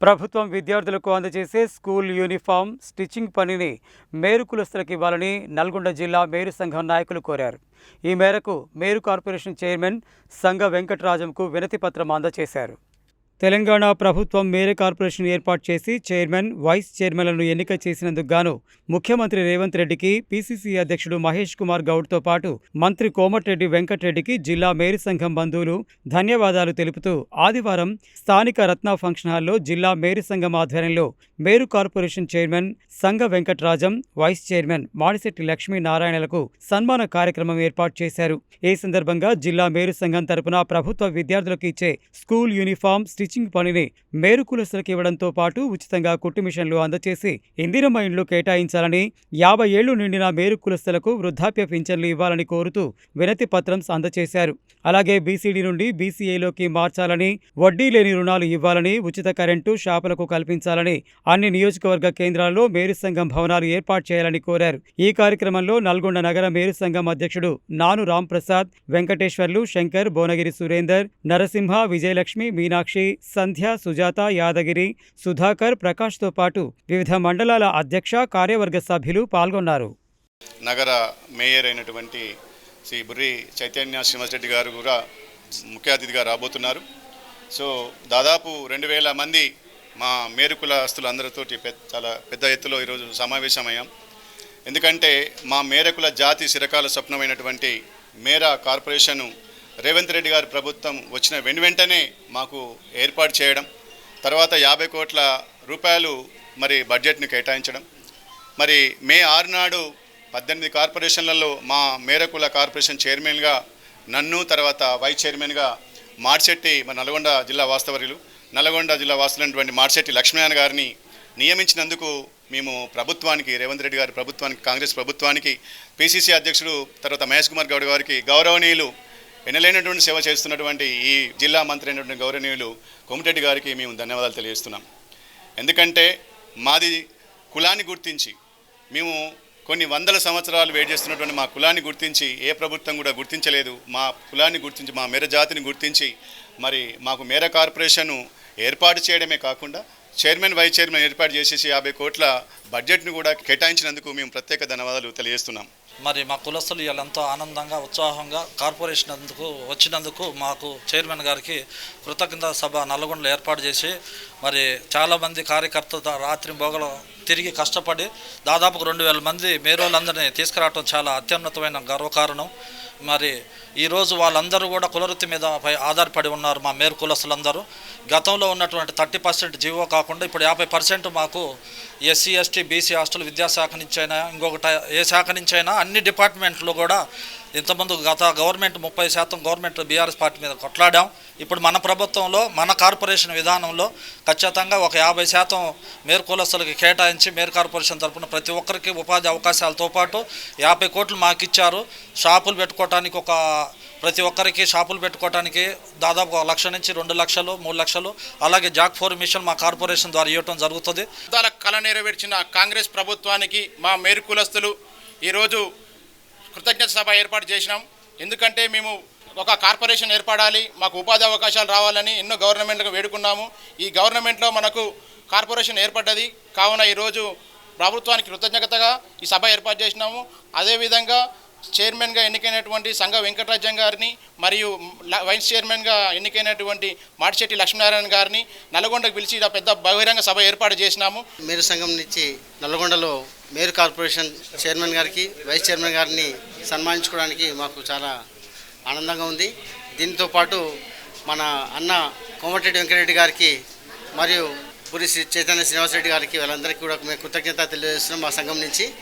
ప్రభుత్వం విద్యార్థులకు అందజేసే స్కూల్ యూనిఫామ్, స్టిచ్చింగ్ పనిని మేరు కులస్తులకు ఇవ్వాలని నల్గొండ జిల్లా మేరు సంఘం నాయకులు కోరారు. ఈ మేరకు మేరు కార్పొరేషన్ చైర్మన్ సంగ వెంకటరాజంకు వినతి పత్రం అందజేశారు. తెలంగాణ ప్రభుత్వం మేరు కార్పొరేషన్ ఏర్పాటు చేసి చైర్మన్, వైస్ చైర్మన్లను ఎన్నిక చేసినందుకు గాను ముఖ్యమంత్రి రేవంత్ రెడ్డికి, పీసీసీ అధ్యక్షుడు మహేష్ కుమార్ గౌడ్తో పాటు మంత్రి కోమటిరెడ్డి వెంకటరెడ్డికి జిల్లా మేరు సంఘం బంధువులు ధన్యవాదాలు తెలుపుతూ ఆదివారం స్థానిక రత్న ఫంక్షన్ హాల్లో జిల్లా మేరు సంఘం ఆధ్వర్యంలో మేరు కార్పొరేషన్ చైర్మన్ సంగ వెంకటరాజం, వైస్ చైర్మన్ మాడిశెట్టి లక్ష్మీనారాయణలకు సన్మాన కార్యక్రమం ఏర్పాటు చేశారు. ఈ సందర్భంగా జిల్లా మేరు సంఘం తరపున ప్రభుత్వ విద్యార్థులకు ఇచ్చే స్కూల్ యూనిఫామ్, స్టిచ్చింగ్ పనిని మేరు కులస్తులకు ఇవ్వడంతో పాటు ఉచితంగా కుట్టు మిషన్లు అందజేసి ఇందిరమ్మ ఇండ్లు కేటాయించాలని, 50 ఏళ్లు నిండిన మేరు కులస్తులకు వృద్ధాప్య పింఛన్లు ఇవ్వాలని కోరుతూ వినతి పత్రం అందజేశారు. అలాగే బీసీడీ నుండి బీసీఏలోకి మార్చాలని, వడ్డీ లేని రుణాలు ఇవ్వాలని, ఉచిత కరెంటు షాపులకు కల్పించాలని, అన్ని నియోజకవర్గ కేంద్రాల్లో మేరు సంఘం భవనాలు ఏర్పాటు చేయాలని కోరారు. ఈ కార్యక్రమంలో నల్గొండ నగర మేరు సంఘం అధ్యక్షుడు నాను రాంప్రసాద్, వెంకటేశ్వర్లు, శంకర్, భువనగిరి సురేందర్, నరసింహ, విజయలక్ష్మి, మీనాక్షి, సంధ్య, సుజాత, యాదగిరి, సుధాకర్, ప్రకాష్తో పాటు వివిధ మండలాల అధ్యక్ష, కార్యవర్గ సభ్యులు పాల్గొన్నారు. నగర మేయర్ అయినటువంటి శ్రీ బుర్రి చైతన్య శ్రీనివాసరెడ్డి గారు కూడా ముఖ్య అతిథిగా రాబోతున్నారు. సో దాదాపు 2000 మంది మా మేరు కులస్తులు అందరితో చాలా పెద్ద ఎత్తులో ఈరోజు సమావేశమయ్యాం. ఎందుకంటే మా మేరకుల జాతి చిరకాల స్వప్నమైనటువంటి మేరా కార్పొరేషను రేవంత్ రెడ్డి గారి ప్రభుత్వం వచ్చిన వెంటనే మాకు ఏర్పాటు చేయడం, తర్వాత 50 కోట్ల రూపాయలు మరి బడ్జెట్ను కేటాయించడం, మరి మే 6 నాడు 18 కార్పొరేషన్లలో మా మేరకుల కార్పొరేషన్ చైర్మన్గా నన్ను, తర్వాత వైస్ చైర్మన్గా మాడిశెట్టి మన నల్గొండ జిల్లా వాస్తులైనటువంటి మాడిశెట్టి లక్ష్మీనారాయణ గారిని నియమించినందుకు మేము ప్రభుత్వానికి, రేవంత్ రెడ్డి గారి ప్రభుత్వానికి, కాంగ్రెస్ ప్రభుత్వానికి, పీసీసీ అధ్యక్షుడు తర్వాత మహేష్ కుమార్ గౌడ్ గారికి, గౌరవనీయులు ఎనలేనటువంటి సేవ చేస్తున్నటువంటి ఈ జిల్లా మంత్రి అయినటువంటి గౌరవనీయులు కోమటిరెడ్డి గారికి మేము ధన్యవాదాలు తెలియజేస్తున్నాం. ఎందుకంటే మాది కులాన్ని గుర్తించి మేము కొన్ని వందల సంవత్సరాలు వెయిట్ చేస్తున్నటువంటి మా కులాన్ని గుర్తించి ఏ ప్రభుత్వం కూడా గుర్తించలేదు. మా కులాన్ని గుర్తించి, మా మేర జాతిని గుర్తించి మరి మాకు మేర కార్పొరేషను ఏర్పాటు చేయడమే కాకుండా చైర్మన్, వైస్ చైర్మన్ ఏర్పాటు చేసేసి 50 కోట్ల బడ్జెట్ను కూడా కేటాయించినందుకు మేము ప్రత్యేక ధన్యవాదాలు తెలియజేస్తున్నాం. మరి మా కులస్తులు ఎంతో ఆనందంగా, ఉత్సాహంగా కార్పొరేషన్ వచ్చినందుకు మాకు చైర్మన్ గారికి కృతజ్ఞత సభ నల్గొండలో ఏర్పాటు చేసి మరి చాలామంది కార్యకర్తలు రాత్రి బోగలు తిరిగి కష్టపడి దాదాపు 2000 మంది మేరోళ్ళందరినీ తీసుకురావడం చాలా అత్యున్నతమైన గర్వకారణం. మరి ఈరోజు వాళ్ళందరూ కూడా కులవృత్తి మీద ఆధారపడి ఉన్నారు. మా మేరు కులస్తులందరూ గతంలో ఉన్నటువంటి 30% జీవో కాకుండా ఇప్పుడు 50% మాకు ఎస్సీ, ఎస్టీ, బీసీ హాస్టల్ విద్యాశాఖ నుంచి అయినా ఇంకొకటి ఏ శాఖ నుంచి అయినా అన్ని డిపార్ట్మెంట్లు కూడా ఇంతకుముందు గత గవర్నమెంట్ 30% గవర్నమెంట్ బీఆర్ఎస్ పార్టీ మీద కొట్లాడాం. ఇప్పుడు మన ప్రభుత్వంలో, మన కార్పొరేషన్ విధానంలో ఖచ్చితంగా ఒక 50% మేరు కులస్తులకి కేటాయించి మేరు కార్పొరేషన్ తరఫున ప్రతి ఒక్కరికి ఉపాధి అవకాశాలతో పాటు 50 కోట్లు మాకు ఇచ్చారు. షాపులు పెట్టుకోవటానికి ప్రతి ఒక్కరికి షాపులు పెట్టుకోవడానికి దాదాపు 1 లక్ష నుంచి 2 లక్షలు, 3 లక్షలు, అలాగే జాక్ 4 మిషన్ మా కార్పొరేషన్ ద్వారా ఇవ్వటం జరుగుతుంది. కళ నెరవేర్చిన కాంగ్రెస్ ప్రభుత్వానికి మా మేరు కులస్తులు ఈరోజు కృతజ్ఞత సభ ఏర్పాటు చేసినాం. ఎందుకంటే మేము ఒక కార్పొరేషన్ ఏర్పడాలి, మాకు ఉపాధి అవకాశాలు రావాలని ఎన్నో గవర్నమెంట్లకు వేడుకున్నాము. ఈ గవర్నమెంట్లో మనకు కార్పొరేషన్ ఏర్పడ్డది. కావున ఈరోజు ప్రభుత్వానికి కృతజ్ఞతగా ఈ సభ ఏర్పాటు చేసినాము. అదేవిధంగా చైర్మన్గా ఎన్నికైనటువంటి సంగ వెంకటరాజం గారిని మరియు వైస్ చైర్మన్గా ఎన్నికైనటువంటి మాడిశెట్టి లక్ష్మీనారాయణ గారిని నల్గొండకు పిలిచి పెద్ద బహిరంగ సభ ఏర్పాటు చేసినాము. మేరు సంఘం నుంచి నల్గొండలో మేరు కార్పొరేషన్ చైర్మన్ గారికి, వైస్ చైర్మన్ గారిని సన్మానించుకోవడానికి మాకు చాలా ఆనందంగా ఉంది. దీంతో పాటు మన అన్న కోమటిరెడ్డి వెంకటరెడ్డి గారికి మరియు పురి చైతన్య శ్రీనివాసరెడ్డి గారికి, వాళ్ళందరికీ కూడా మేము కృతజ్ఞత తెలియజేస్తున్నాం మా సంఘం నుంచి.